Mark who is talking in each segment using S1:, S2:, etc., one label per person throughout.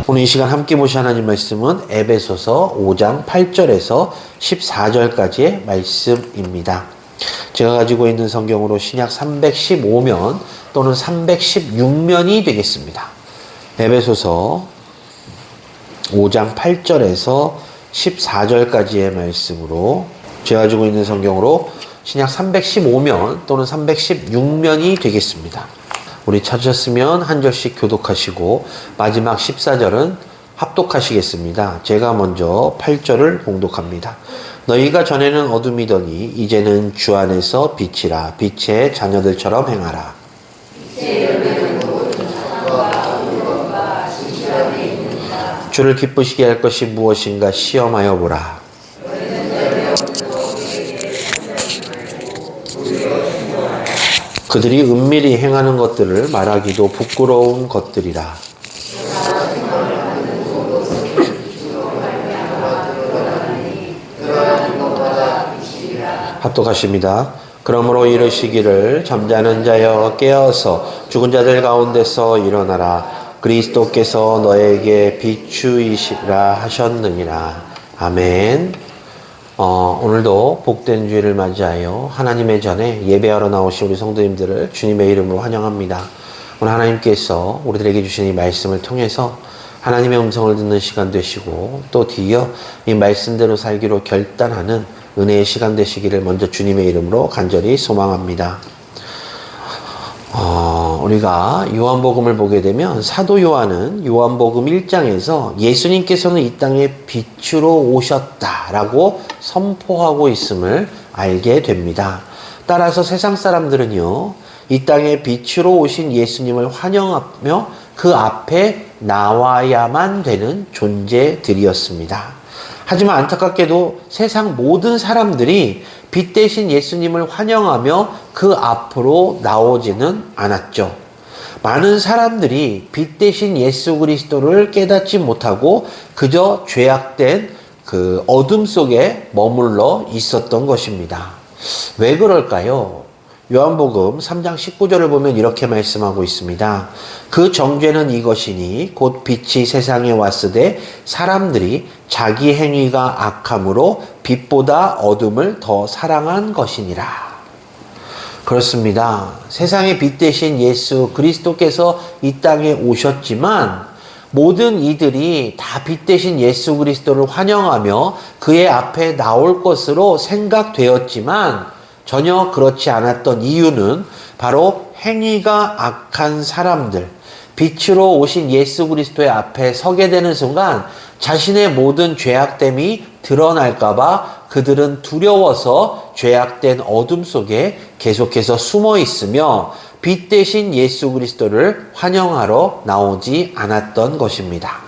S1: 오늘 이 시간 함께 보실 하나님 말씀은 에베소서 5장 8절에서 14절까지의 말씀입니다. 제가 가지고 있는 성경으로 신약 315면 또는 316면이 되겠습니다. 에베소서 5장 8절에서 14절까지의 말씀으로 제가 가지고 있는 성경으로 신약 315면 또는 316면이 되겠습니다. 우리 찾으셨으면 한 절씩 교독하시고 마지막 14절은 합독하시겠습니다. 제가 먼저 8절을 봉독합니다. 너희가 전에는 어둠이더니 이제는 주 안에서 빛이라. 빛의 자녀들처럼 행하라. 주를 기쁘시게 할 것이 무엇인가 시험하여 보라. 그들이 은밀히 행하는 것들을 말하기도 부끄러운 것들이라. 합독하십니다. 그러므로 이르시기를 잠자는 자여 깨어서 죽은 자들 가운데서 일어나라. 그리스도께서 너에게 비추이시라 하셨느니라. 아멘. 오늘도 복된 주일을 맞이하여 하나님의 전에 예배하러 나오신 우리 성도님들을 주님의 이름으로 환영합니다. 오늘 하나님께서 우리들에게 주신 이 말씀을 통해서 하나님의 음성을 듣는 시간 되시고 또 뒤이어 이 말씀대로 살기로 결단하는 은혜의 시간 되시기를 먼저 주님의 이름으로 간절히 소망합니다. 우리가 요한복음을 보게 되면 사도 요한은 요한복음 1장에서 예수님께서는 이 땅에 빛으로 오셨다라고 선포하고 있음을 알게 됩니다. 따라서 세상 사람들은요, 이 땅에 빛으로 오신 예수님을 환영하며 그 앞에 나와야만 되는 존재들이었습니다. 하지만 안타깝게도 세상 모든 사람들이 빛 대신 예수님을 환영하며 그 앞으로 나오지는 않았죠. 많은 사람들이 빛 대신 예수 그리스도를 깨닫지 못하고 그저 죄악된 그 어둠 속에 머물러 있었던 것입니다. 왜 그럴까요? 요한복음 3장 19절을 보면 이렇게 말씀하고 있습니다. 그 정죄는 이것이니 곧 빛이 세상에 왔으되 사람들이 자기 행위가 악함으로 빛보다 어둠을 더 사랑한 것이니라. 그렇습니다. 세상의 빛 대신 예수 그리스도께서 이 땅에 오셨지만 모든 이들이 다 빛 대신 예수 그리스도를 환영하며 그의 앞에 나올 것으로 생각되었지만 전혀 그렇지 않았던 이유는 바로 행위가 악한 사람들, 빛으로 오신 예수 그리스도의 앞에 서게 되는 순간 자신의 모든 죄악됨이 드러날까봐 그들은 두려워서 죄악된 어둠 속에 계속해서 숨어 있으며 빛 대신 예수 그리스도를 환영하러 나오지 않았던 것입니다.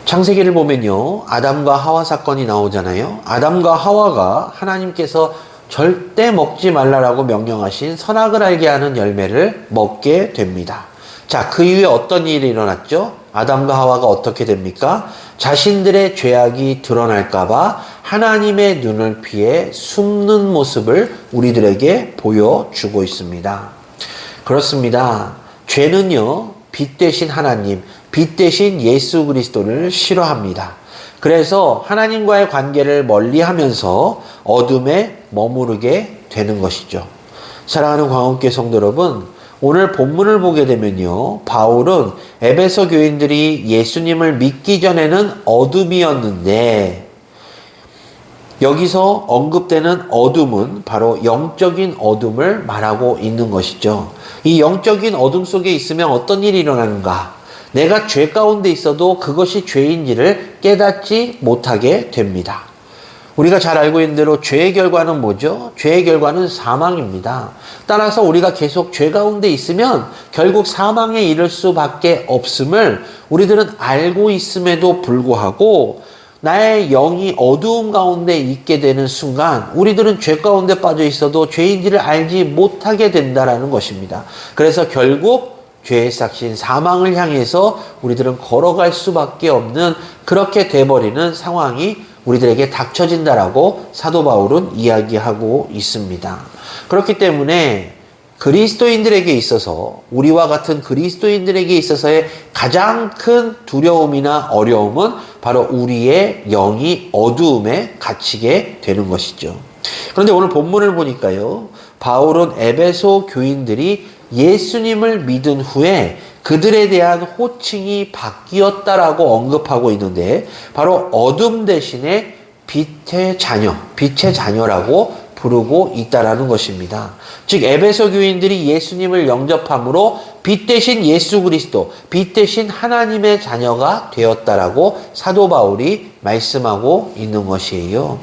S1: 창세기를 보면요, 아담과 하와 사건이 나오잖아요. 아담과 하와가 하나님께서 절대 먹지 말라라고 명령하신 선악을 알게 하는 열매를 먹게 됩니다. 자, 그 이후에 어떤 일이 일어났죠? 아담과 하와가 어떻게 됩니까? 자신들의 죄악이 드러날까봐 하나님의 눈을 피해 숨는 모습을 우리들에게 보여주고 있습니다. 그렇습니다. 죄는요, 빛 대신 하나님, 빛 대신 예수 그리스도를 싫어합니다. 그래서 하나님과의 관계를 멀리하면서 어둠에 머무르게 되는 것이죠. 사랑하는 광업교회 성도 여러분, 오늘 본문을 보게 되면요, 바울은 에베소 교인들이 예수님을 믿기 전에는 어둠이었는데 여기서 언급되는 어둠은 바로 영적인 어둠을 말하고 있는 것이죠. 이 영적인 어둠 속에 있으면 어떤 일이 일어나는가? 내가 죄 가운데 있어도 그것이 죄인지를 깨닫지 못하게 됩니다. 우리가 잘 알고 있는 대로 죄의 결과는 뭐죠? 죄의 결과는 사망입니다. 따라서 우리가 계속 죄 가운데 있으면 결국 사망에 이를 수밖에 없음을 우리들은 알고 있음에도 불구하고 나의 영이 어두움 가운데 있게 되는 순간 우리들은 죄 가운데 빠져 있어도 죄인지를 알지 못하게 된다는 것입니다. 그래서 결국 죄의 삭신 사망을 향해서 우리들은 걸어갈 수밖에 없는 그렇게 돼버리는 상황이 우리들에게 닥쳐진다라고 사도 바울은 이야기하고 있습니다. 그렇기 때문에 그리스도인들에게 있어서, 우리와 같은 그리스도인들에게 있어서의 가장 큰 두려움이나 어려움은 바로 우리의 영이 어두움에 갇히게 되는 것이죠. 그런데 오늘 본문을 보니까요, 바울은 에베소 교인들이 예수님을 믿은 후에 그들에 대한 호칭이 바뀌었다라고 언급하고 있는데, 바로 어둠 대신에 빛의 자녀라고 부르고 있다라는 것입니다. 즉 에베소 교인들이 예수님을 영접함으로 빛 대신 예수 그리스도, 빛 대신 하나님의 자녀가 되었다라고 사도 바울이 말씀하고 있는 것이에요.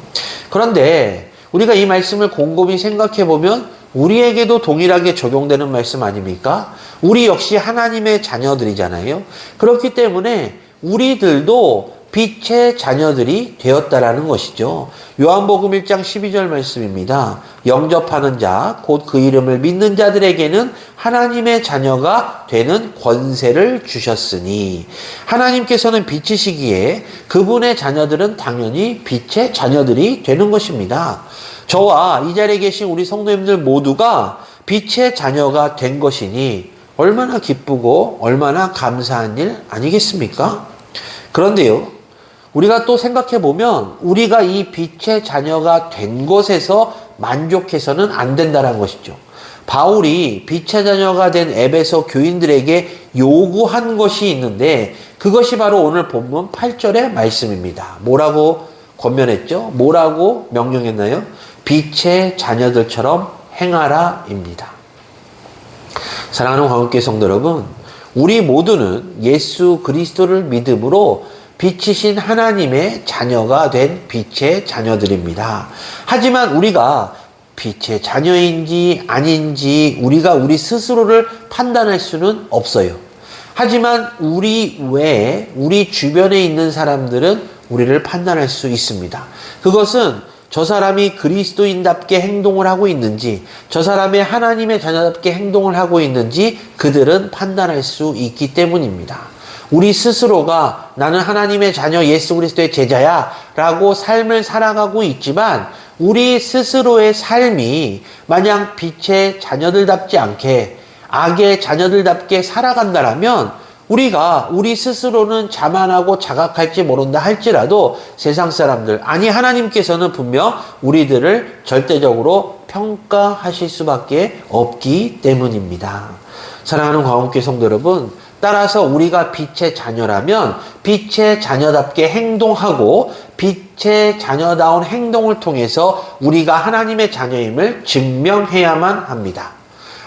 S1: 그런데 우리가 이 말씀을 곰곰이 생각해 보면 우리에게도 동일하게 적용되는 말씀 아닙니까? 우리 역시 하나님의 자녀들이잖아요. 그렇기 때문에 우리들도 빛의 자녀들이 되었다라는 것이죠. 요한복음 1장 12절 말씀입니다. 영접하는 자, 곧 그 이름을 믿는 자들에게는 하나님의 자녀가 되는 권세를 주셨으니, 하나님께서는 빛이시기에 그분의 자녀들은 당연히 빛의 자녀들이 되는 것입니다. 저와 이 자리에 계신 우리 성도님들 모두가 빛의 자녀가 된 것이니 얼마나 기쁘고 얼마나 감사한 일 아니겠습니까? 그런데요, 우리가 또 생각해 보면 우리가 이 빛의 자녀가 된 것에서 만족해서는 안 된다는 것이죠. 바울이 빛의 자녀가 된 에베소 교인들에게 요구한 것이 있는데, 그것이 바로 오늘 본문 8절의 말씀입니다. 뭐라고 권면했죠? 뭐라고 명령했나요? 빛의 자녀들처럼 행하라입니다. 사랑하는 광역교회 성도 여러분, 우리 모두는 예수 그리스도를 믿음으로 빛이신 하나님의 자녀가 된 빛의 자녀들입니다. 하지만 우리가 빛의 자녀인지 아닌지 우리가 우리 스스로를 판단할 수는 없어요. 하지만 우리 외에, 우리 주변에 있는 사람들은 우리를 판단할 수 있습니다. 그것은 저 사람이 그리스도인답게 행동을 하고 있는지, 저 사람이 하나님의 자녀답게 행동을 하고 있는지 그들은 판단할 수 있기 때문입니다. 우리 스스로가 나는 하나님의 자녀 예수 그리스도의 제자야 라고 삶을 살아가고 있지만, 우리 스스로의 삶이 마냥 빛의 자녀들답지 않게, 악의 자녀들답게 살아간다라면 우리가 우리 스스로는 자만하고 자각할지 모른다 할지라도 세상 사람들, 아니 하나님께서는 분명 우리들을 절대적으로 평가하실 수밖에 없기 때문입니다. 사랑하는 광역교회 성도 여러분, 따라서 우리가 빛의 자녀라면 빛의 자녀답게 행동하고 빛의 자녀다운 행동을 통해서 우리가 하나님의 자녀임을 증명해야만 합니다.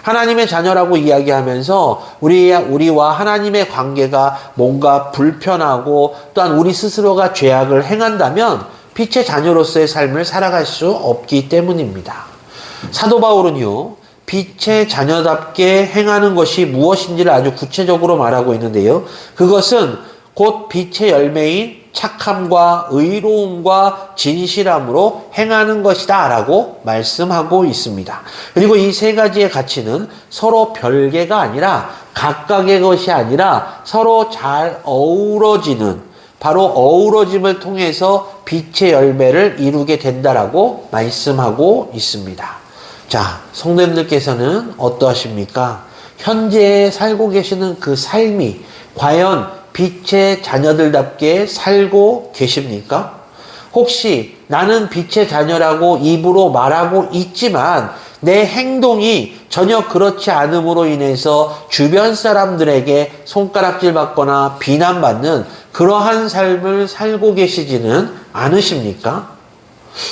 S1: 하나님의 자녀라고 이야기하면서 우리와 하나님의 관계가 뭔가 불편하고 또한 우리 스스로가 죄악을 행한다면 빛의 자녀로서의 삶을 살아갈 수 없기 때문입니다. 사도 바울은요, 빛의 자녀답게 행하는 것이 무엇인지를 아주 구체적으로 말하고 있는데요. 그것은 곧 빛의 열매인 착함과 의로움과 진실함으로 행하는 것이다 라고 말씀하고 있습니다. 그리고 이 세 가지의 가치는 서로 별개가 아니라, 각각의 것이 아니라 서로 잘 어우러지는, 바로 어우러짐을 통해서 빛의 열매를 이루게 된다라고 말씀하고 있습니다. 자, 성도님들께서는 어떠하십니까? 현재 살고 계시는 그 삶이 과연 빛의 자녀들답게 살고 계십니까? 혹시 나는 빛의 자녀라고 입으로 말하고 있지만 내 행동이 전혀 그렇지 않음으로 인해서 주변 사람들에게 손가락질 받거나 비난받는 그러한 삶을 살고 계시지는 않으십니까?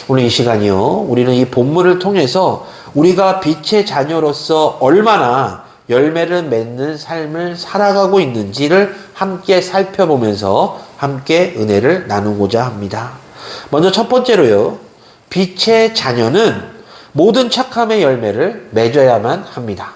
S1: 오늘 이 시간이요, 우리는 이 본문을 통해서 우리가 빛의 자녀로서 얼마나 열매를 맺는 삶을 살아가고 있는지를 함께 살펴보면서 함께 은혜를 나누고자 합니다. 먼저 첫 번째로요, 빛의 자녀는 모든 착함의 열매를 맺어야만 합니다.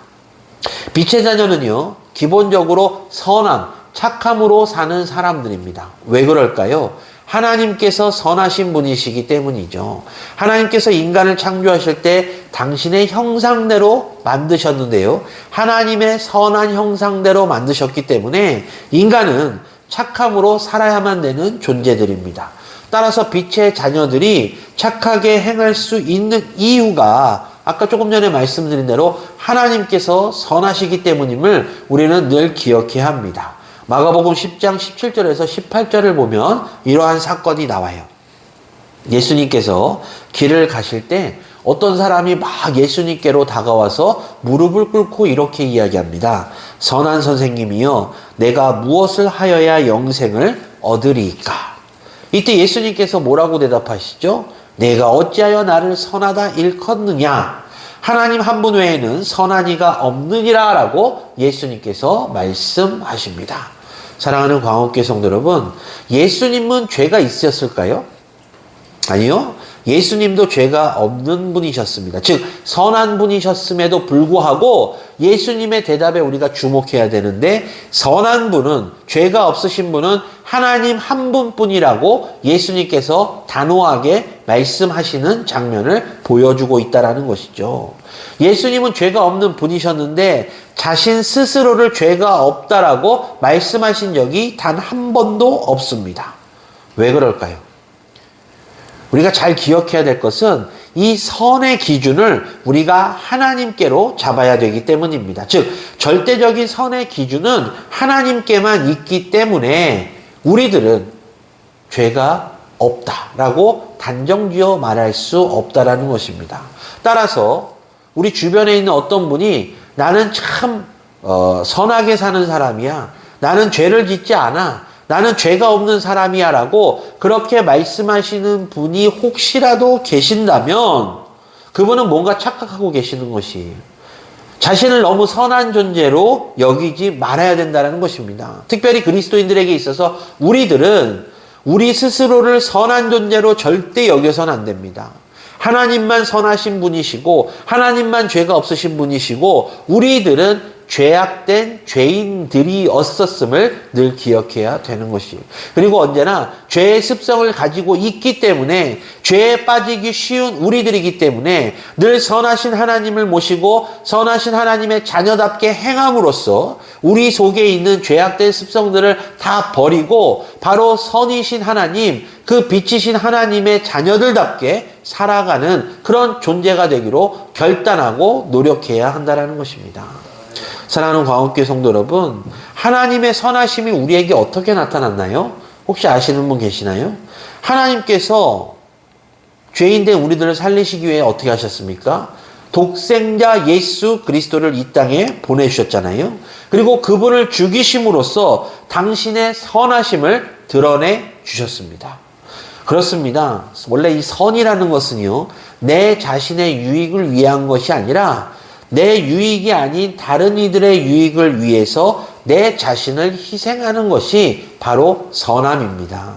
S1: 빛의 자녀는요, 기본적으로 선함, 착함으로 사는 사람들입니다. 왜 그럴까요? 하나님께서 선하신 분이시기 때문이죠. 하나님께서 인간을 창조하실 때 당신의 형상대로 만드셨는데요, 하나님의 선한 형상대로 만드셨기 때문에 인간은 착함으로 살아야만 되는 존재들입니다. 따라서 빛의 자녀들이 착하게 행할 수 있는 이유가 아까 조금 전에 말씀드린 대로 하나님께서 선하시기 때문임을 우리는 늘 기억해야 합니다. 마가복음 10장 17절에서 18절을 보면 이러한 사건이 나와요. 예수님께서 길을 가실 때 어떤 사람이 막 예수님께로 다가와서 무릎을 꿇고 이렇게 이야기합니다. 선한 선생님이여, 내가 무엇을 하여야 영생을 얻으리이까? 이때 예수님께서 뭐라고 대답하시죠? 내가 어찌하여 나를 선하다 일컫느냐? 하나님 한 분 외에는 선한 이가 없느니라 라고 예수님께서 말씀하십니다. 사랑하는 광업교 성도 여러분, 예수님은 죄가 있었을까요? 아니요. 예수님도 죄가 없는 분이셨습니다. 즉 선한 분이셨음에도 불구하고 예수님의 대답에 우리가 주목해야 되는데, 선한 분은, 죄가 없으신 분은 하나님 한 분뿐이라고 예수님께서 단호하게 말씀하시는 장면을 보여주고 있다는 것이죠. 예수님은 죄가 없는 분이셨는데 자신 스스로를 죄가 없다라고 말씀하신 적이 단 한 번도 없습니다. 왜 그럴까요? 우리가 잘 기억해야 될 것은 이 선의 기준을 우리가 하나님께로 잡아야 되기 때문입니다. 즉 절대적인 선의 기준은 하나님께만 있기 때문에 우리들은 죄가 없다라고 단정지어 말할 수 없다라는 것입니다. 따라서 우리 주변에 있는 어떤 분이 나는 참 선하게 사는 사람이야, 나는 죄를 짓지 않아, 나는 죄가 없는 사람이야 라고 그렇게 말씀하시는 분이 혹시라도 계신다면 그분은 뭔가 착각하고 계시는 것이에요. 자신을 너무 선한 존재로 여기지 말아야 된다는 것입니다. 특별히 그리스도인들에게 있어서 우리들은 우리 스스로를 선한 존재로 절대 여겨서는 안 됩니다. 하나님만 선하신 분이시고 하나님만 죄가 없으신 분이시고 우리들은 죄악된 죄인들이었었음을 늘 기억해야 되는 것이에요. 그리고 언제나 죄의 습성을 가지고 있기 때문에 죄에 빠지기 쉬운 우리들이기 때문에 늘 선하신 하나님을 모시고 선하신 하나님의 자녀답게 행함으로써 우리 속에 있는 죄악된 습성들을 다 버리고 바로 선이신 하나님, 그 빛이신 하나님의 자녀들답게 살아가는 그런 존재가 되기로 결단하고 노력해야 한다는 것입니다. 사랑하는 광업교회 성도 여러분, 하나님의 선하심이 우리에게 어떻게 나타났나요? 혹시 아시는 분 계시나요? 하나님께서 죄인된 우리들을 살리시기 위해 어떻게 하셨습니까? 독생자 예수 그리스도를 이 땅에 보내주셨잖아요. 그리고 그분을 죽이심으로써 당신의 선하심을 드러내 주셨습니다. 그렇습니다. 원래 이 선이라는 것은요, 내 자신의 유익을 위한 것이 아니라 내 유익이 아닌 다른 이들의 유익을 위해서 내 자신을 희생하는 것이 바로 선함입니다.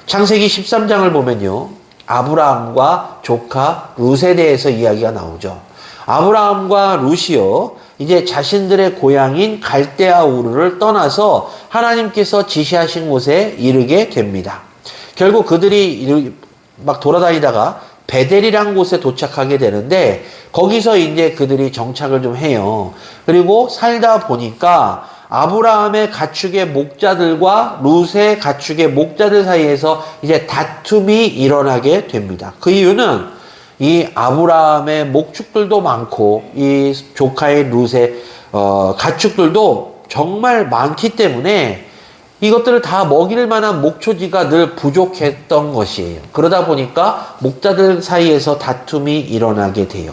S1: 창세기 13장을 보면요, 아브라함과 조카 룻에 대해서 이야기가 나오죠. 아브라함과 룻이요, 이제 자신들의 고향인 갈대아 우르를 떠나서 하나님께서 지시하신 곳에 이르게 됩니다. 결국 그들이 막 돌아다니다가 베델이란 곳에 도착하게 되는데 거기서 이제 그들이 정착을 좀 해요. 그리고 살다 보니까 아브라함의 가축의 목자들과 룻의 가축의 목자들 사이에서 이제 다툼이 일어나게 됩니다. 그 이유는 이 아브라함의 목축들도 많고 이 조카의 룻의 가축들도 정말 많기 때문에 이것들을 다 먹일 만한 목초지가 늘 부족했던 것이에요. 그러다 보니까 목자들 사이에서 다툼이 일어나게 돼요.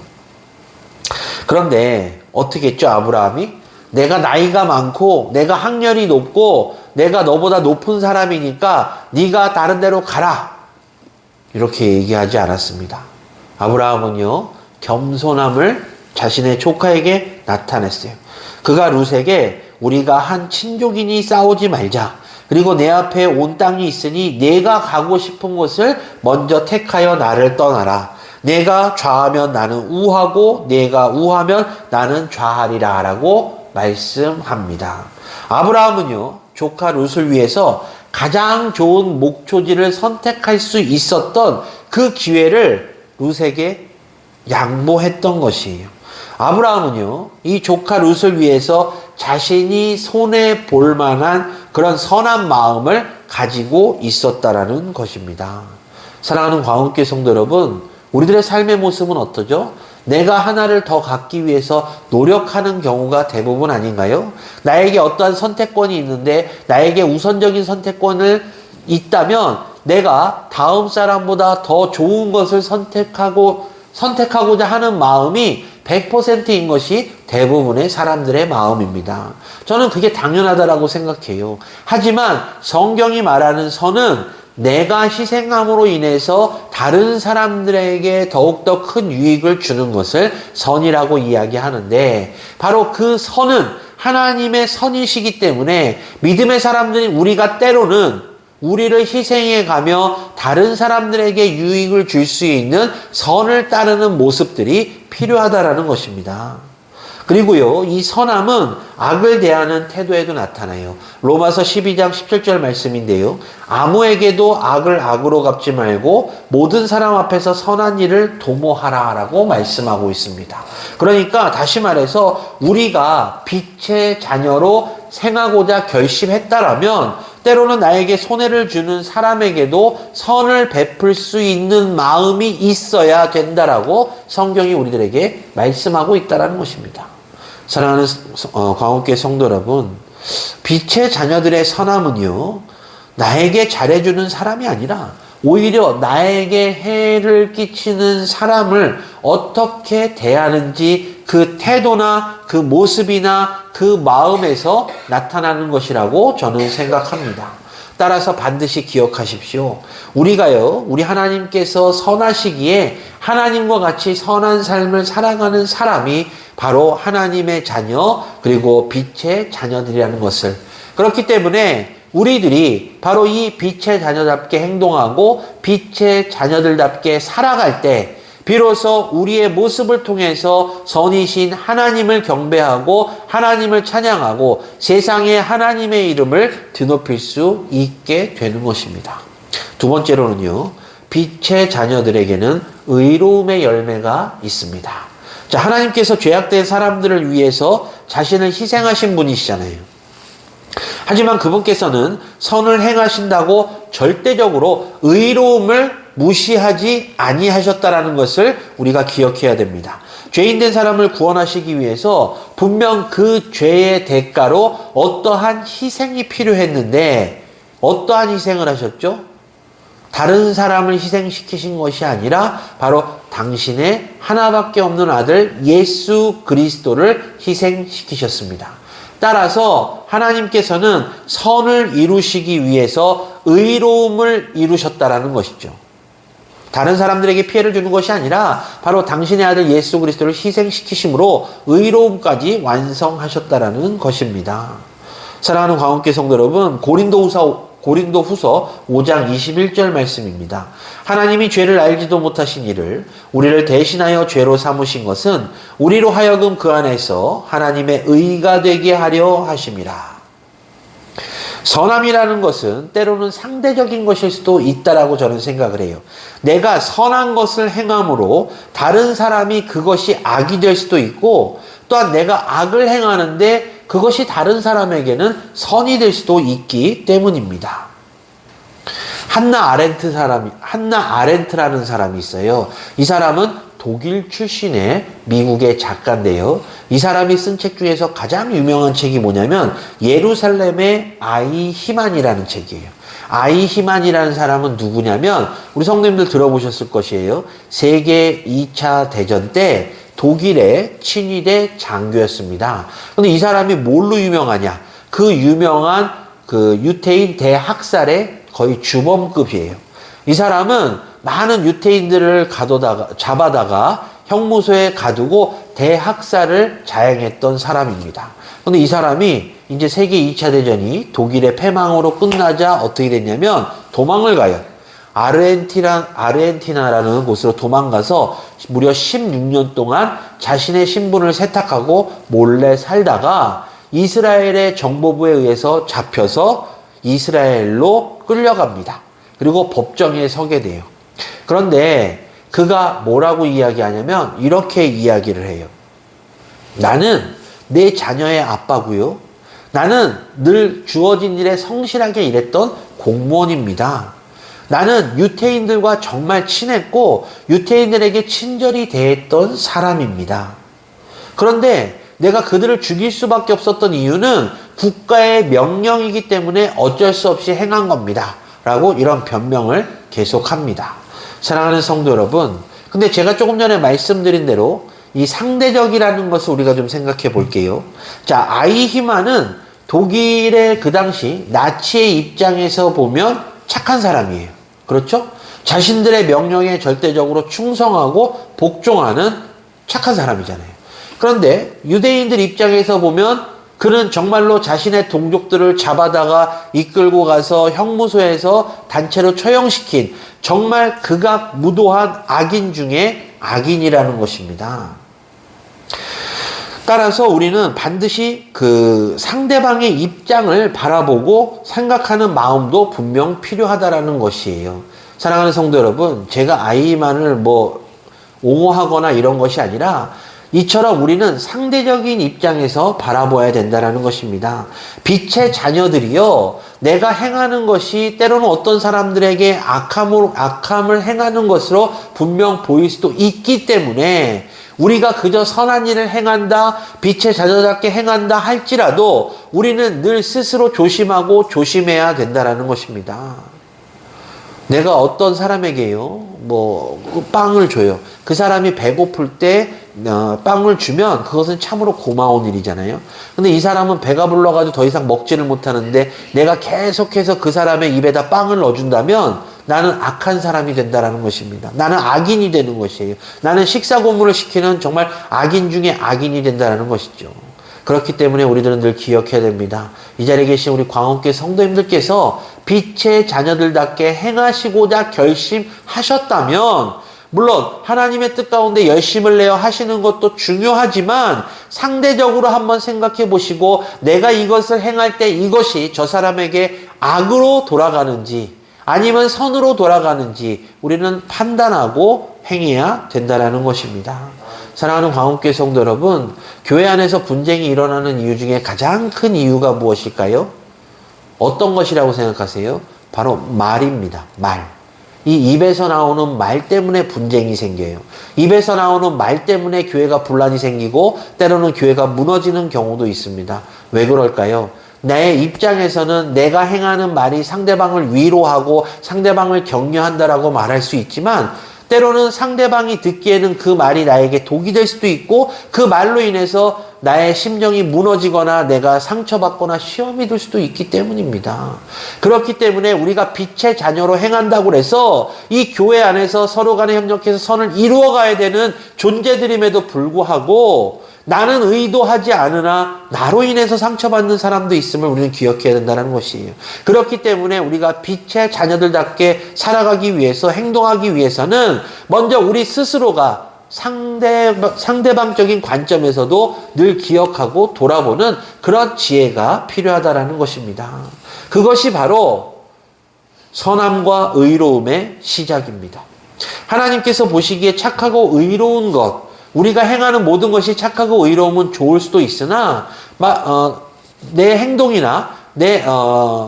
S1: 그런데 어떻게 했죠, 아브라함이? 내가 나이가 많고 내가 학렬이 높고 내가 너보다 높은 사람이니까 네가 다른 데로 가라, 이렇게 얘기하지 않았습니다. 아브라함은요, 겸손함을 자신의 조카에게 나타냈어요. 그가 룻에게 우리가 한 친족이니 싸우지 말자. 그리고 내 앞에 온 땅이 있으니 내가 가고 싶은 곳을 먼저 택하여 나를 떠나라. 내가 좌하면 나는 우하고 내가 우하면 나는 좌하리라 라고 말씀합니다. 아브라함은요, 조카 룻을 위해서 가장 좋은 목초지를 선택할 수 있었던 그 기회를 룻에게 양보했던 것이에요. 아브라함은요, 이 조카 룻을 위해서 자신이 손해 볼 만한 그런 선한 마음을 가지고 있었다라는 것입니다. 사랑하는 광운교회 성도 여러분, 우리들의 삶의 모습은 어떠죠? 내가 하나를 더 갖기 위해서 노력하는 경우가 대부분 아닌가요? 나에게 어떠한 선택권이 있는데 나에게 우선적인 선택권을 있다면 내가 다음 사람보다 더 좋은 것을 선택하고자 하는 마음이 100%인 것이 대부분의 사람들의 마음입니다. 저는 그게 당연하다라고 생각해요. 하지만 성경이 말하는 선은 내가 희생함으로 인해서 다른 사람들에게 더욱더 큰 유익을 주는 것을 선이라고 이야기하는데, 바로 그 선은 하나님의 선이시기 때문에 믿음의 사람들이 우리가 때로는 우리를 희생해 가며 다른 사람들에게 유익을 줄 수 있는 선을 따르는 모습들이 필요하다라는 것입니다. 그리고요, 이 선함은 악을 대하는 태도에도 나타나요. 로마서 12장 17절 말씀인데요. 아무에게도 악을 악으로 갚지 말고 모든 사람 앞에서 선한 일을 도모하라 라고 말씀하고 있습니다. 그러니까 다시 말해서 우리가 빛의 자녀로 생하고자 결심했다라면 때로는 나에게 손해를 주는 사람에게도 선을 베풀 수 있는 마음이 있어야 된다라고 성경이 우리들에게 말씀하고 있다는 것입니다. 사랑하는 광옥교회 성도 여러분, 빛의 자녀들의 선함은요, 나에게 잘해주는 사람이 아니라 오히려 나에게 해를 끼치는 사람을 어떻게 대하는지 그 태도나 그 모습이나 그 마음에서 나타나는 것이라고 저는 생각합니다. 따라서 반드시 기억하십시오. 우리가요, 우리 하나님께서 선하시기에 하나님과 같이 선한 삶을 살아가는 사람이 바로 하나님의 자녀, 그리고 빛의 자녀들이라는 것을. 그렇기 때문에 우리들이 바로 이 빛의 자녀답게 행동하고 빛의 자녀들답게 살아갈 때 비로소 우리의 모습을 통해서 선이신 하나님을 경배하고 하나님을 찬양하고 세상에 하나님의 이름을 드높일 수 있게 되는 것입니다. 두 번째로는요, 빛의 자녀들에게는 의로움의 열매가 있습니다. 자, 하나님께서 죄악된 사람들을 위해서 자신을 희생하신 분이시잖아요. 하지만 그분께서는 선을 행하신다고 절대적으로 의로움을 무시하지 아니하셨다라는 것을 우리가 기억해야 됩니다. 죄인된 사람을 구원하시기 위해서 분명 그 죄의 대가로 어떠한 희생이 필요했는데 어떠한 희생을 하셨죠? 다른 사람을 희생시키신 것이 아니라 바로 당신의 하나밖에 없는 아들 예수 그리스도를 희생시키셨습니다. 따라서 하나님께서는 선을 이루시기 위해서 의로움을 이루셨다라는 것이죠. 다른 사람들에게 피해를 주는 것이 아니라 바로 당신의 아들 예수 그리스도를 희생시키심으로 의로움까지 완성하셨다라는 것입니다. 사랑하는 광운교회 성도 여러분, 고린도후서 5장 21절 말씀입니다. 하나님이 죄를 알지도 못하신 이를 우리를 대신하여 죄로 삼으신 것은 우리로 하여금 그 안에서 하나님의 의가 되게 하려 하심이라. 선함이라는 것은 때로는 상대적인 것일 수도 있다라고 저는 생각을 해요. 내가 선한 것을 행함으로 다른 사람이 그것이 악이 될 수도 있고, 또한 내가 악을 행하는데 그것이 다른 사람에게는 선이 될 수도 있기 때문입니다. 한나 아렌트라는 사람이 있어요. 이 사람은 독일 출신의 미국의 작가인데요. 이 사람이 쓴 책 중에서 가장 유명한 책이 뭐냐면 예루살렘의 아이 히만이라는 책이에요. 아이 히만이라는 사람은 누구냐면 우리 성도님들 들어보셨을 것이에요. 세계 2차 대전 때 독일의 친위대 장교였습니다. 근데 이 사람이 뭘로 유명하냐? 그 유명한 그 유태인 대학살의 거의 주범급이에요. 이 사람은 많은 유태인들을 잡아다가 형무소에 가두고 대학살을 자행했던 사람입니다. 그런데 이 사람이 이제 세계 2차 대전이 독일의 패망으로 끝나자 어떻게 됐냐면 도망을 가요. 아르헨티나라는 곳으로 도망가서 무려 16년 동안 자신의 신분을 세탁하고 몰래 살다가 이스라엘의 정보부에 의해서 잡혀서 이스라엘로 끌려갑니다. 그리고 법정에 서게 돼요. 그런데 그가 뭐라고 이야기하냐면 이렇게 이야기를 해요. 나는 내 자녀의 아빠고요. 나는 늘 주어진 일에 성실하게 일했던 공무원입니다. 나는 유태인들과 정말 친했고 유태인들에게 친절히 대했던 사람입니다. 그런데 내가 그들을 죽일 수밖에 없었던 이유는 국가의 명령이기 때문에 어쩔 수 없이 행한 겁니다. 라고 이런 변명을 계속합니다. 사랑하는 성도 여러분, 근데 제가 조금 전에 말씀드린 대로 이 상대적이라는 것을 우리가 좀 생각해 볼게요. 자, 아이히만은 독일의 그 당시 나치의 입장에서 보면 착한 사람이에요. 그렇죠? 자신들의 명령에 절대적으로 충성하고 복종하는 착한 사람이잖아요. 그런데 유대인들 입장에서 보면 그는 정말로 자신의 동족들을 잡아다가 이끌고 가서 형무소에서 단체로 처형시킨 정말 극악무도한 악인 중에 악인이라는 것입니다. 따라서 우리는 반드시 그 상대방의 입장을 바라보고 생각하는 마음도 분명 필요하다라는 것이에요. 사랑하는 성도 여러분, 제가 아이만을 옹호하거나 이런 것이 아니라 이처럼 우리는 상대적인 입장에서 바라봐야 된다는 것입니다. 빛의 자녀들이요, 내가 행하는 것이 때로는 어떤 사람들에게 악함을 행하는 것으로 분명 보일 수도 있기 때문에 우리가 그저 선한 일을 행한다, 빛의 자녀답게 행한다 할지라도 우리는 늘 스스로 조심하고 조심해야 된다는 것입니다. 내가 어떤 사람에게요, 빵을 줘요. 그 사람이 배고플 때 빵을 주면 그것은 참으로 고마운 일이잖아요. 근데 이 사람은 배가 불러가지고 더 이상 먹지를 못하는데 내가 계속해서 그 사람의 입에다 빵을 넣어준다면 나는 악한 사람이 된다는 것입니다. 나는 악인이 되는 것이에요. 나는 식사 고문을 시키는 정말 악인 중에 악인이 된다는 것이죠. 그렇기 때문에 우리들은 늘 기억해야 됩니다. 이 자리에 계신 우리 광원교회 성도님들께서 빛의 자녀들답게 행하시고자 결심하셨다면 물론 하나님의 뜻 가운데 열심을 내어 하시는 것도 중요하지만 상대적으로 한번 생각해 보시고 내가 이것을 행할 때 이것이 저 사람에게 악으로 돌아가는지 아니면 선으로 돌아가는지 우리는 판단하고 행해야 된다는 것입니다. 사랑하는 광원교회 성도 여러분, 교회 안에서 분쟁이 일어나는 이유 중에 가장 큰 이유가 무엇일까요? 어떤 것이라고 생각하세요? 바로 말입니다. 말. 이 입에서 나오는 말 때문에 분쟁이 생겨요. 입에서 나오는 말 때문에 교회가 분란이 생기고 때로는 교회가 무너지는 경우도 있습니다. 왜 그럴까요? 내 입장에서는 내가 행하는 말이 상대방을 위로하고 상대방을 격려한다라고 말할 수 있지만 때로는 상대방이 듣기에는 그 말이 나에게 독이 될 수도 있고 그 말로 인해서 나의 심정이 무너지거나 내가 상처받거나 시험이 들 수도 있기 때문입니다. 그렇기 때문에 우리가 빛의 자녀로 행한다고 해서 이 교회 안에서 서로 간에 협력해서 선을 이루어가야 되는 존재들임에도 불구하고 나는 의도하지 않으나 나로 인해서 상처받는 사람도 있음을 우리는 기억해야 된다는 것이에요. 그렇기 때문에 우리가 빛의 자녀들답게 살아가기 위해서 행동하기 위해서는 먼저 우리 스스로가 상대방적인 관점에서도 늘 기억하고 돌아보는 그런 지혜가 필요하다는 것입니다. 그것이 바로 선함과 의로움의 시작입니다. 하나님께서 보시기에 착하고 의로운 것, 우리가 행하는 모든 것이 착하고 의로움은 좋을 수도 있으나 내 행동이나 내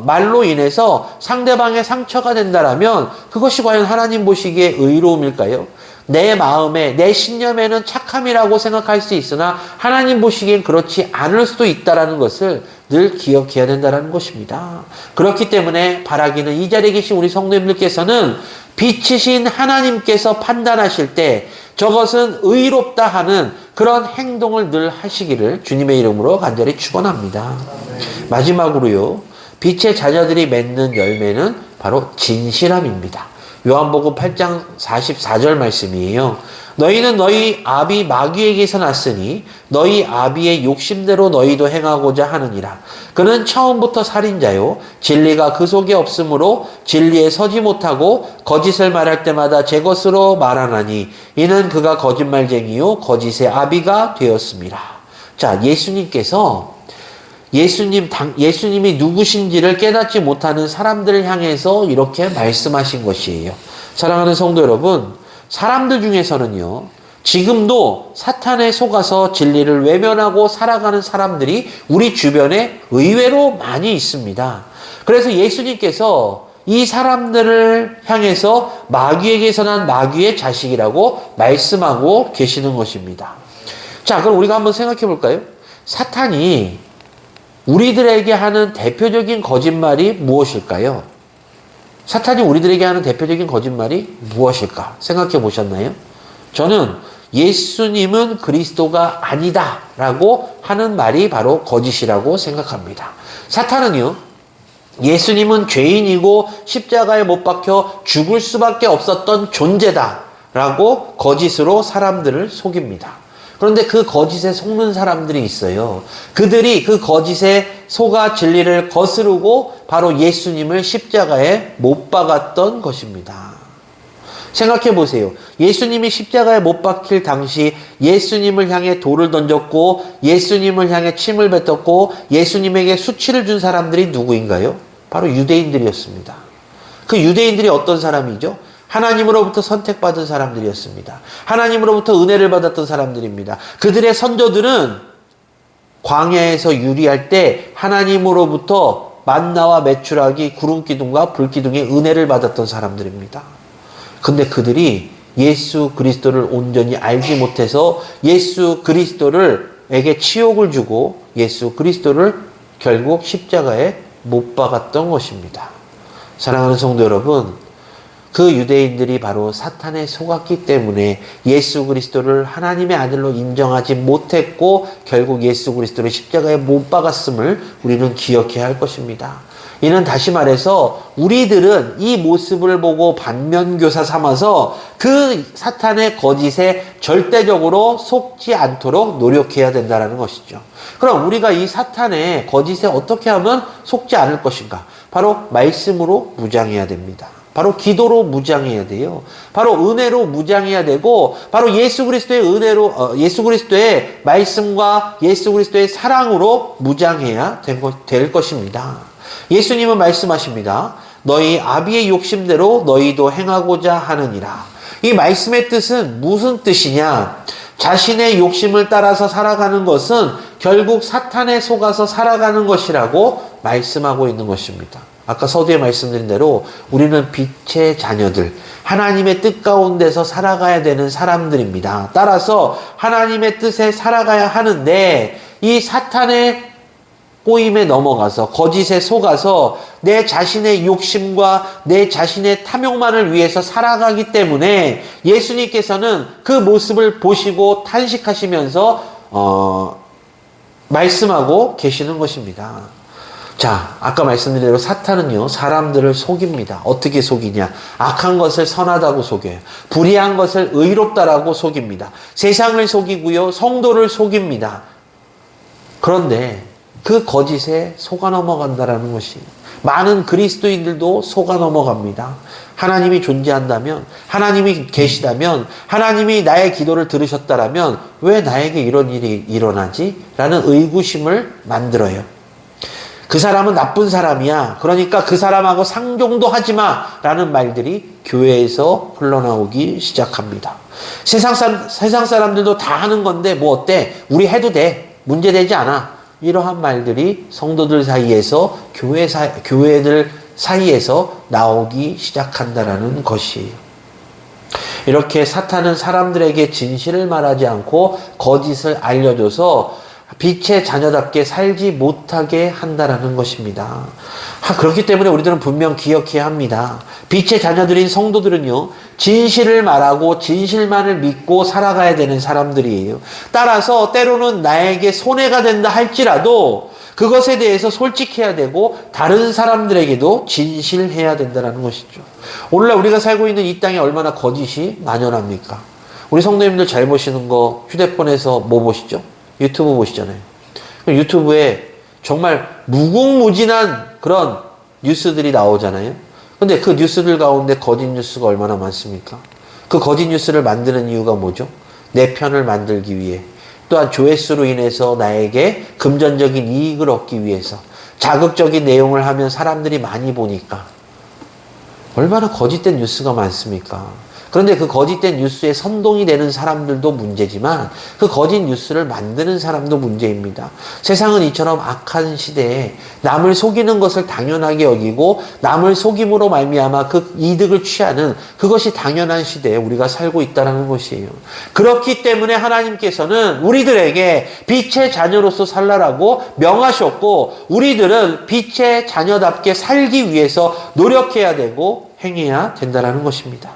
S1: 말로 인해서 상대방의 상처가 된다라면 그것이 과연 하나님 보시기에 의로움일까요? 내 마음에 내 신념에는 착함이라고 생각할 수 있으나 하나님 보시기엔 그렇지 않을 수도 있다는 것을 늘 기억해야 된다는 것입니다. 그렇기 때문에 바라기는 이 자리에 계신 우리 성도님들께서는 빛이신 하나님께서 판단하실 때 저것은 의롭다 하는 그런 행동을 늘 하시기를 주님의 이름으로 간절히 축원합니다. 마지막으로요, 빛의 자녀들이 맺는 열매는 바로 진실함입니다. 요한복음 8장 44절 말씀이에요. 너희는 너희 아비 마귀에게서 났으니 너희 아비의 욕심대로 너희도 행하고자 하느니라. 그는 처음부터 살인자요 진리가 그 속에 없으므로 진리에 서지 못하고 거짓을 말할 때마다 제 것으로 말하나니 이는 그가 거짓말쟁이요 거짓의 아비가 되었습니다. 자, 예수님이 누구신지를 깨닫지 못하는 사람들을 향해서 이렇게 말씀하신 것이에요. 사랑하는 성도 여러분, 사람들 중에서는요, 지금도 사탄에 속아서 진리를 외면하고 살아가는 사람들이 우리 주변에 의외로 많이 있습니다. 그래서 예수님께서 이 사람들을 향해서 마귀에게서 난 마귀의 자식이라고 말씀하고 계시는 것입니다. 자, 그럼 우리가 한번 생각해 볼까요? 사탄이 우리들에게 하는 대표적인 거짓말이 무엇일까요? 사탄이 우리들에게 하는 대표적인 거짓말이 무엇일까? 생각해 보셨나요? 저는 예수님은 그리스도가 아니다 라고 하는 말이 바로 거짓이라고 생각합니다. 사탄은요, 예수님은 죄인이고 십자가에 못 박혀 죽을 수밖에 없었던 존재다 라고 거짓으로 사람들을 속입니다. 그런데 그 거짓에 속는 사람들이 있어요. 그들이 그 거짓에 속아 진리를 거스르고 바로 예수님을 십자가에 못 박았던 것입니다. 생각해 보세요. 예수님이 십자가에 못 박힐 당시 예수님을 향해 돌을 던졌고 예수님을 향해 침을 뱉었고 예수님에게 수치를 준 사람들이 누구인가요? 바로 유대인들이었습니다. 그 유대인들이 어떤 사람이죠? 하나님으로부터 선택받은 사람들이었습니다. 하나님으로부터 은혜를 받았던 사람들입니다. 그들의 선조들은 광야에서 유리할 때 하나님으로부터 만나와 메추라기, 구름기둥과 불기둥의 은혜를 받았던 사람들입니다. 근데 그들이 예수 그리스도를 온전히 알지 못해서 예수 그리스도에게 치욕을 주고 예수 그리스도를 결국 십자가에 못 박았던 것입니다. 사랑하는 성도 여러분, 그 유대인들이 바로 사탄에 속았기 때문에 예수 그리스도를 하나님의 아들로 인정하지 못했고 결국 예수 그리스도를 십자가에 못 박았음을 우리는 기억해야 할 것입니다. 이는 다시 말해서 우리들은 이 모습을 보고 반면교사 삼아서 그 사탄의 거짓에 절대적으로 속지 않도록 노력해야 된다는 것이죠. 그럼 우리가 이 사탄의 거짓에 어떻게 하면 속지 않을 것인가? 바로 말씀으로 무장해야 됩니다. 바로 기도로 무장해야 돼요. 바로 은혜로 무장해야 되고, 바로 예수 그리스도의 은혜로, 예수 그리스도의 말씀과 예수 그리스도의 사랑으로 무장해야 될 것입니다. 예수님은 말씀하십니다. 너희 아비의 욕심대로 너희도 행하고자 하느니라. 이 말씀의 뜻은 무슨 뜻이냐? 자신의 욕심을 따라서 살아가는 것은 결국 사탄에 속아서 살아가는 것이라고 말씀하고 있는 것입니다. 아까 서두에 말씀드린 대로 우리는 빛의 자녀들, 하나님의 뜻 가운데서 살아가야 되는 사람들입니다. 따라서 하나님의 뜻에 살아가야 하는데 이 사탄의 꼬임에 넘어가서 거짓에 속아서 내 자신의 욕심과 내 자신의 탐욕만을 위해서 살아가기 때문에 예수님께서는 그 모습을 보시고 탄식하시면서 말씀하고 계시는 것입니다. 자, 아까 말씀드린 대로 사탄은요, 사람들을 속입니다. 어떻게 속이냐? 악한 것을 선하다고 속여요. 불의한 것을 의롭다라고 속입니다. 세상을 속이고요, 성도를 속입니다. 그런데 그 거짓에 속아 넘어간다라는 것이 많은 그리스도인들도 속아 넘어갑니다. 하나님이 존재한다면, 하나님이 계시다면, 하나님이 나의 기도를 들으셨다라면 왜 나에게 이런 일이 일어나지? 라는 의구심을 만들어요. 그 사람은 나쁜 사람이야. 그러니까 그 사람하고 상종도 하지 마. 라는 말들이 교회에서 흘러나오기 시작합니다. 세상 사람들도 다 하는 건데 뭐 어때? 우리 해도 돼. 문제되지 않아. 이러한 말들이 성도들 사이에서 교회들 사이에서 나오기 시작한다라는 것이, 이렇게 사탄은 사람들에게 진실을 말하지 않고 거짓을 알려줘서 빛의 자녀답게 살지 못하게 한다라는 것입니다. 그렇기 때문에 우리들은 분명 기억해야 합니다. 빛의 자녀들인 성도들은요, 진실을 말하고 진실만을 믿고 살아가야 되는 사람들이에요. 따라서 때로는 나에게 손해가 된다 할지라도 그것에 대해서 솔직해야 되고 다른 사람들에게도 진실해야 된다는 것이죠. 오늘날 우리가 살고 있는 이 땅에 얼마나 거짓이 만연합니까? 우리 성도님들 잘 보시는 거 휴대폰에서 뭐 보시죠? 유튜브 보시잖아요. 유튜브에 정말 무궁무진한 그런 뉴스들이 나오잖아요. 근데 그 뉴스들 가운데 거짓 뉴스가 얼마나 많습니까? 그 거짓 뉴스를 만드는 이유가 뭐죠? 내 편을 만들기 위해, 또한 조회수로 인해서 나에게 금전적인 이익을 얻기 위해서, 자극적인 내용을 하면 사람들이 많이 보니까. 얼마나 거짓된 뉴스가 많습니까? 그런데 그 거짓된 뉴스에 선동이 되는 사람들도 문제지만 그 거짓 뉴스를 만드는 사람도 문제입니다. 세상은 이처럼 악한 시대에 남을 속이는 것을 당연하게 여기고 남을 속임으로 말미암아 그 이득을 취하는 그것이 당연한 시대에 우리가 살고 있다는 것이에요. 그렇기 때문에 하나님께서는 우리들에게 빛의 자녀로서 살라라고 명하셨고 우리들은 빛의 자녀답게 살기 위해서 노력해야 되고 행해야 된다는 것입니다.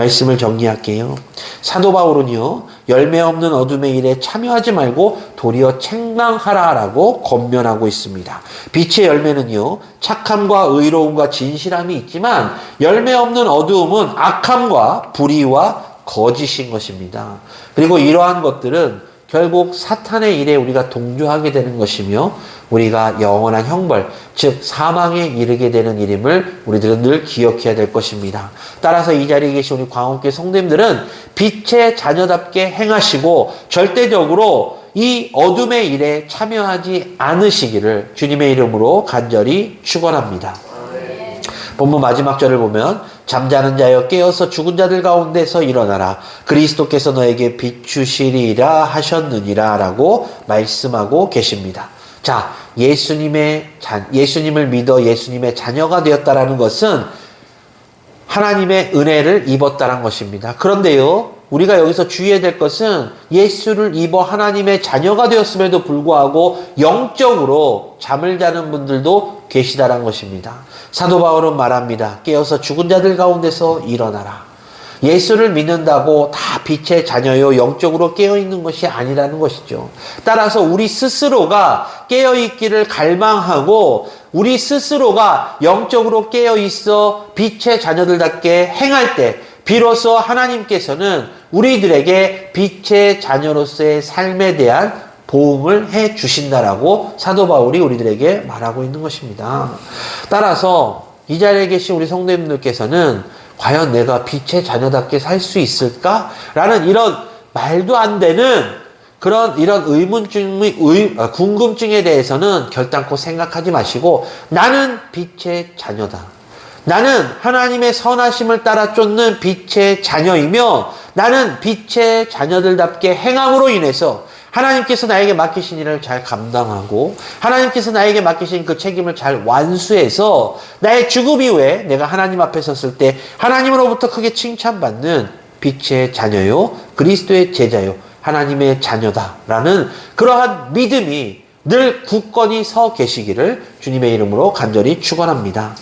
S1: 말씀을 정리할게요. 사도 바울은요, 열매 없는 어둠의 일에 참여하지 말고 도리어 책망하라라고 권면하고 있습니다. 빛의 열매는요, 착함과 의로움과 진실함이 있지만 열매 없는 어두움은 악함과 불의와 거짓인 것입니다. 그리고 이러한 것들은 결국 사탄의 일에 우리가 동조하게 되는 것이며 우리가 영원한 형벌, 즉 사망에 이르게 되는 일임을 우리들은 늘 기억해야 될 것입니다. 따라서 이 자리에 계신 우리 광원교회 성도님들은 빛의 자녀답게 행하시고 절대적으로 이 어둠의 일에 참여하지 않으시기를 주님의 이름으로 간절히 축원합니다. 본문 마지막 절을 보면 잠자는 자여 깨어서 죽은 자들 가운데서 일어나라. 그리스도께서 너에게 비추시리라 하셨느니라 라고 말씀하고 계십니다. 자, 예수님을 믿어 예수님의 자녀가 되었다라는 것은 하나님의 은혜를 입었다는 것입니다. 그런데요, 우리가 여기서 주의해야 될 것은 예수를 입어 하나님의 자녀가 되었음에도 불구하고 영적으로 잠을 자는 분들도 계시다는 것입니다. 사도 바울은 말합니다. 깨어서 죽은 자들 가운데서 일어나라. 예수를 믿는다고 다 빛의 자녀요 영적으로 깨어있는 것이 아니라는 것이죠. 따라서 우리 스스로가 깨어있기를 갈망하고 우리 스스로가 영적으로 깨어있어 빛의 자녀들답게 행할 때 비로소 하나님께서는 우리들에게 빛의 자녀로서의 삶에 대한 보응을 해 주신다라고 사도 바울이 우리들에게 말하고 있는 것입니다. 따라서 이 자리에 계신 우리 성도님들께서는 과연 내가 빛의 자녀답게 살 수 있을까? 라는 이런 말도 안 되는 이런 궁금증에 대해서는 결단코 생각하지 마시고 나는 빛의 자녀다. 나는 하나님의 선하심을 따라 쫓는 빛의 자녀이며 나는 빛의 자녀들답게 행함으로 인해서 하나님께서 나에게 맡기신 일을 잘 감당하고 하나님께서 나에게 맡기신 그 책임을 잘 완수해서 나의 죽음 이후에 내가 하나님 앞에 섰을 때 하나님으로부터 크게 칭찬받는 빛의 자녀요 그리스도의 제자요 하나님의 자녀다라는 그러한 믿음이 늘 굳건히 서 계시기를 주님의 이름으로 간절히 축원합니다.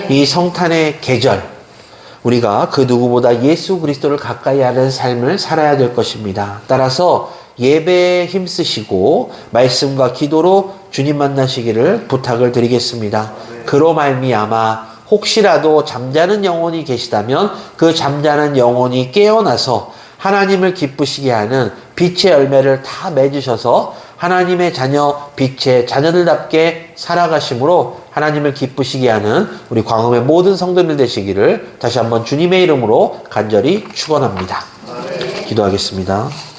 S1: 이 성탄의 계절 우리가 그 누구보다 예수 그리스도를 가까이 하는 삶을 살아야 될 것입니다. 따라서 예배에 힘쓰시고 말씀과 기도로 주님 만나시기를 부탁을 드리겠습니다. 그로 말미암아 혹시라도 잠자는 영혼이 계시다면 그 잠자는 영혼이 깨어나서 하나님을 기쁘시게 하는 빛의 열매를 다 맺으셔서 하나님의 자녀, 빛의 자녀들답게 살아가심으로 하나님을 기쁘시게 하는 우리 광음의 모든 성도들 되시기를 다시 한번 주님의 이름으로 간절히 축원합니다. 기도하겠습니다.